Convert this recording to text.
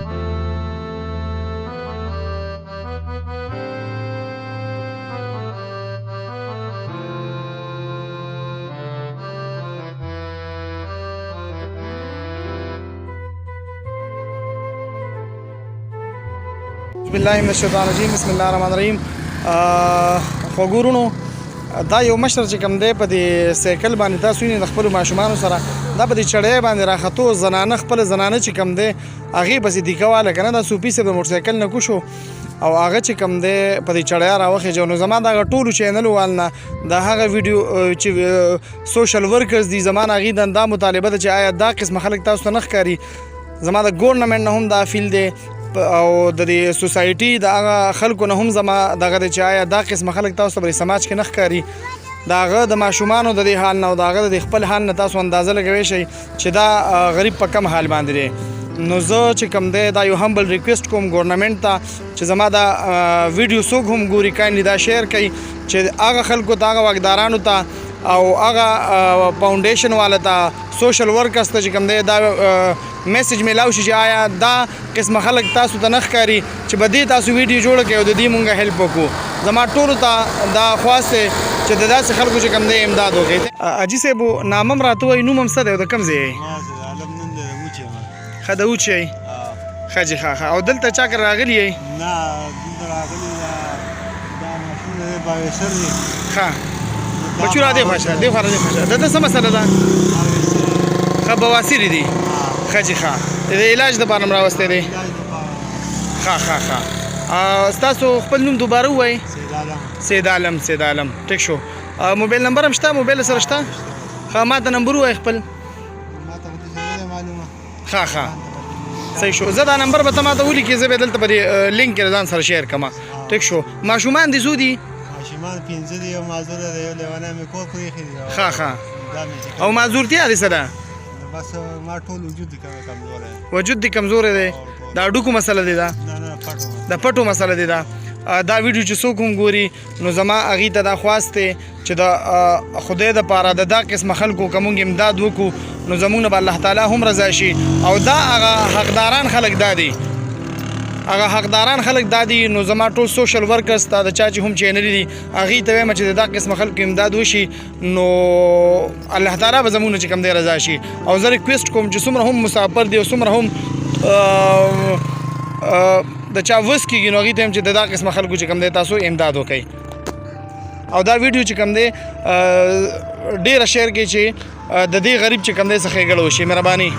بسم الله من الشیطان الرجیم بسم الله الرحمن الرحیم. خو ګورونو دا یو مشر چې کوم دی په دې سایکل باندې تاسو وینئ د خپلو ماشومانو سره دا په دې چړۍ باندې راختو زنانه خپله زنانه چې کوم دی هغې پسې دیکه واله که نه دا صوفي صاحب د موټرسایکل نه کوشو او هغه چې کوم دی په دې چړیا راوخېجو. نو زما دغه ټولو چینلو وال نه د هغه ویډیو چې سوشل ورکرز دي زما نه هغې دا مطالبه ده چې آیا دا قسمه خلک تاسو ته نه ښکاري. زما د ګورنمنټ نه هم دا فیل دی او د دې سوسایټي د هغه خلکو نه هم زما دغه دی چې آیا دا قسمه خلک تاسو ته په سماج کې نه ښکاري. د هغه د ماشومانو د دې حال نه او د هغه د خپل حال نه تاسو اندازه لګوی شئ چې دا غریب په کم حال باندې دی. نو زه چې کوم دی دا یو همبل ریکویسټ کوم ګورنمنټ ته چې زما دا ویډیو څوک هم ګوري کاینلی دا شیر کوي چې هغه خلکو ته هغه واکدارانو ته او هغه فاونډیشن والا ته سوشل ورکرز ته چې کوم دی دا میسج میلاو شي چې آیا دا قسمه خلک تاسو ته نه ښکاري چې به دې تاسو ویډیو جوړه کړئ او د دې مونږ هیلپ وکړو. زما ټولو ته دا خواست دی چې د داسې خلکو چې کوم دی امداد وکړي. حاجي صاحب نام هم راته وایي نوم هم څه دی او د کوم ځای یې؟ ښه د اوچ یې؟ ښه جي ښه او دلته چا کره راغلي یې؟ نه دلته راغلي دا ماشوم دی باویسر دی. ښه بچو را دې خوا شه دې خوا را دې خوا شه. دلته څه مسله ده؟ ښه بواسیر دي. ښه جي ښه د علاج دپاره م راوستی دی؟ ښه ښه ښه. ستاسو خپل نوم دوباره ووایئ؟ سید عالم. سید عالم ټیک شو. موبایل نمبر هم شته؟ موبایل سره شته؟ ښه ما ته نمبر ووایئ خپل. ښه ښه صحیح شو. زه دا نمبر به ته ما ته ولیکې زه به دلته په دې لینک کې ځان سره شیر کړم. ټیک شو. ماشومان دې څو دي؟ ماشومان 5 دي، یو معذور دی، یو لیونی مې کور پرېښی دی. ښه ښه. او معذورتیا دې څه ده؟ بس ما ټول وجود دی کمزوری. وجود دې کمزوری دی؟ دا هډوکو مسله دی دا؟ نه نه پټو. د پټو مسله دی دا؟ دا ویډیو چې څوک هم ګوري نو زما هغې ته دا خواست دی چې د خدای دپاره د دا قسمه خلکو که مونږ امداد وکړو نو زمونږ نه به الله تعالی هم رضا شي. او دا هغه حقداران خلک دا دي، هغه حقداران خلک دا دي. نو زما ټول سوشل ورکرز ته د چا چې هم چینلې دي هغې ته وایم چې د دا قسمه خلکو امداد وشي نو الله تعالی به زمونږ نه چې کوم دی رضا شي. او زه ریکویسټ کوم چې څومره هم مسافر دي او څومره هم د چا وس کېږي نو هغې ته هم چې د دا قسمه خلکو چې کوم دی تاسو امداد وکئ. او دا ویډیو چې کوم دی ډېره شیر کړئ چې د دې غریب چې کوم دی څه ښېګړه وشي. مهرباني.